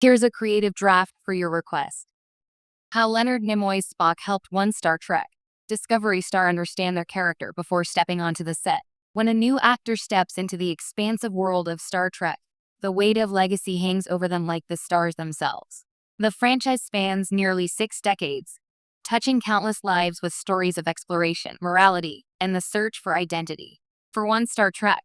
Here's a creative draft for your request. How Leonard Nimoy's Spock helped one Star Trek Discovery star understand their character before stepping onto the set. When a new actor steps into the expansive world of Star Trek, the weight of legacy hangs over them like the stars themselves. The franchise spans nearly 6 decades, touching countless lives with stories of exploration, morality, and the search for identity. For one Star Trek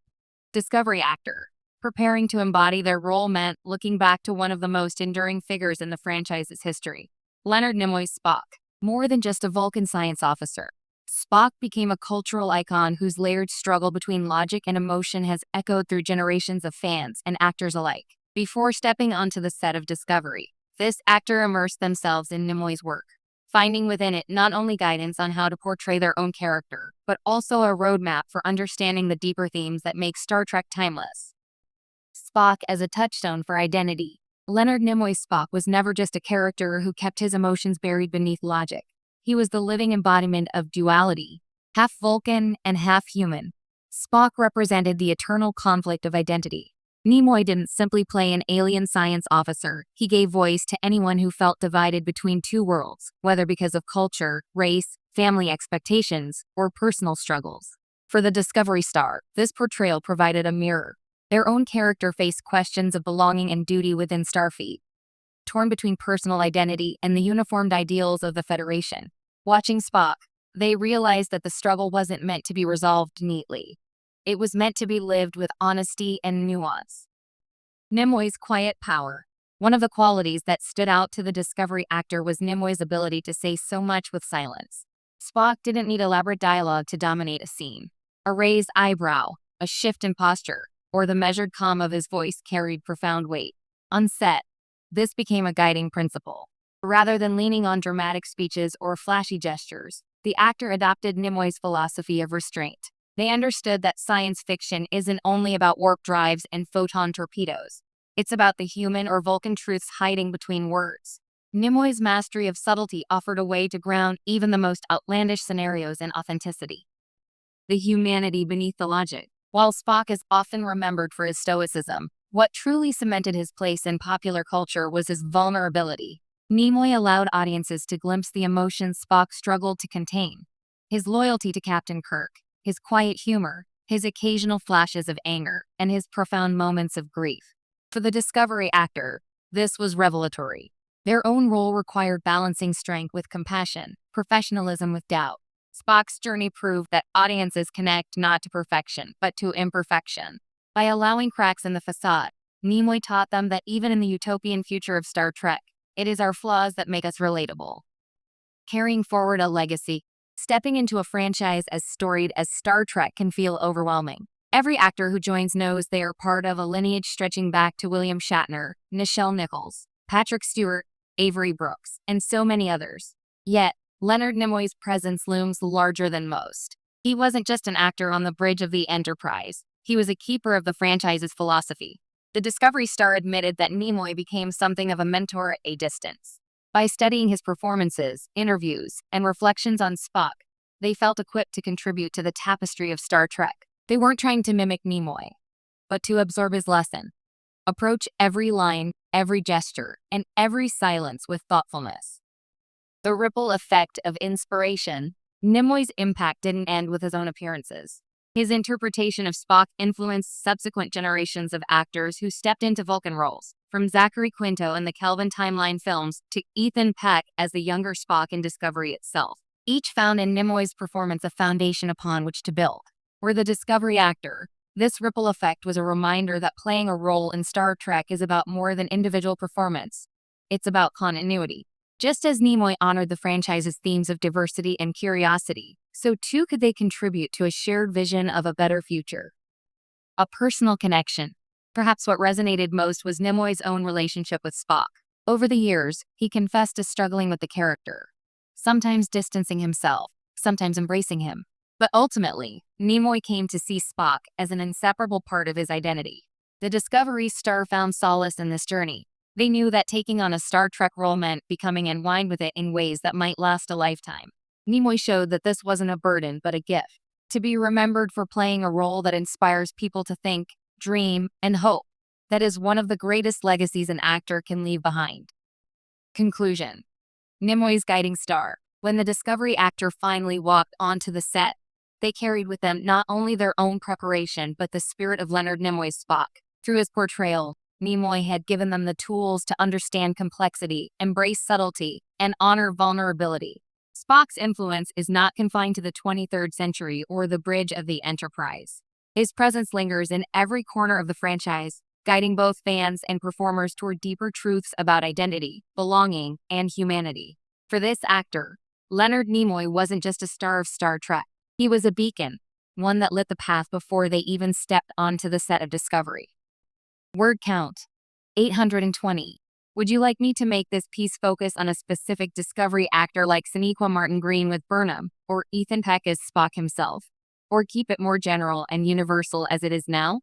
Discovery actor, preparing to embody their role meant looking back to one of the most enduring figures in the franchise's history. Leonard Nimoy's Spock. More than just a Vulcan science officer, Spock became a cultural icon whose layered struggle between logic and emotion has echoed through generations of fans and actors alike. Before stepping onto the set of Discovery, this actor immersed themselves in Nimoy's work, finding within it not only guidance on how to portray their own character, but also a roadmap for understanding the deeper themes that make Star Trek timeless. Spock as a touchstone for identity. Leonard Nimoy's Spock was never just a character who kept his emotions buried beneath logic. He was the living embodiment of duality, half Vulcan and half human. Spock represented the eternal conflict of identity. Nimoy didn't simply play an alien science officer, he gave voice to anyone who felt divided between two worlds, whether because of culture, race, family expectations, or personal struggles. For the Discovery star, this portrayal provided a mirror. Their own character faced questions of belonging and duty within Starfleet, torn between personal identity and the uniformed ideals of the Federation. Watching Spock, they realized that the struggle wasn't meant to be resolved neatly. It was meant to be lived with honesty and nuance. Nimoy's quiet power. One of the qualities that stood out to the Discovery actor was Nimoy's ability to say so much with silence. Spock didn't need elaborate dialogue to dominate a scene. A raised eyebrow, a shift in posture, or the measured calm of his voice carried profound weight. On set, this became a guiding principle. Rather than leaning on dramatic speeches or flashy gestures, the actor adopted Nimoy's philosophy of restraint. They understood that science fiction isn't only about warp drives and photon torpedoes. It's about the human or Vulcan truths hiding between words. Nimoy's mastery of subtlety offered a way to ground even the most outlandish scenarios in authenticity. The humanity beneath the logic. While Spock is often remembered for his stoicism, what truly cemented his place in popular culture was his vulnerability. Nimoy allowed audiences to glimpse the emotions Spock struggled to contain. His loyalty to Captain Kirk, his quiet humor, his occasional flashes of anger, and his profound moments of grief. For the Discovery actor, this was revelatory. Their own role required balancing strength with compassion, professionalism with doubt. Spock's journey proved that audiences connect not to perfection, but to imperfection. By allowing cracks in the facade, Nimoy taught them that even in the utopian future of Star Trek, it is our flaws that make us relatable. Carrying forward a legacy. Stepping into a franchise as storied as Star Trek can feel overwhelming. Every actor who joins knows they are part of a lineage stretching back to William Shatner, Nichelle Nichols, Patrick Stewart, Avery Brooks, and so many others. Yet, Leonard Nimoy's presence looms larger than most. He wasn't just an actor on the bridge of the Enterprise. He was a keeper of the franchise's philosophy. The Discovery star admitted that Nimoy became something of a mentor at a distance. By studying his performances, interviews, and reflections on Spock, they felt equipped to contribute to the tapestry of Star Trek. They weren't trying to mimic Nimoy, but to absorb his lesson. Approach every line, every gesture, and every silence with thoughtfulness. The ripple effect of inspiration. Nimoy's impact didn't end with his own appearances. His interpretation of Spock influenced subsequent generations of actors who stepped into Vulcan roles, from Zachary Quinto in the Kelvin Timeline films to Ethan Peck as the younger Spock in Discovery itself. Each found in Nimoy's performance a foundation upon which to build. For the Discovery actor, this ripple effect was a reminder that playing a role in Star Trek is about more than individual performance. It's about continuity. Just as Nimoy honored the franchise's themes of diversity and curiosity, so too could they contribute to a shared vision of a better future. A personal connection. Perhaps what resonated most was Nimoy's own relationship with Spock. Over the years, he confessed to struggling with the character, sometimes distancing himself, sometimes embracing him. But ultimately, Nimoy came to see Spock as an inseparable part of his identity. The Discovery star found solace in this journey. They knew that taking on a Star Trek role meant becoming entwined with it in ways that might last a lifetime. Nimoy showed that this wasn't a burden, but a gift. To be remembered for playing a role that inspires people to think, dream, and hope. That is one of the greatest legacies an actor can leave behind. Conclusion. Nimoy's guiding star. When the Discovery actor finally walked onto the set, they carried with them not only their own preparation but the spirit of Leonard Nimoy's Spock. Through his portrayal, Nimoy had given them the tools to understand complexity, embrace subtlety, and honor vulnerability. Spock's influence is not confined to the 23rd century or the bridge of the Enterprise. His presence lingers in every corner of the franchise, guiding both fans and performers toward deeper truths about identity, belonging, and humanity. For this actor, Leonard Nimoy wasn't just a star of Star Trek. He was a beacon, one that lit the path before they even stepped onto the set of Discovery. Word count: 820. Would you like me to make this piece focus on a specific Discovery actor like Sonequa Martin Green with Burnham, or Ethan Peck as Spock himself? Or keep it more general and universal as it is now?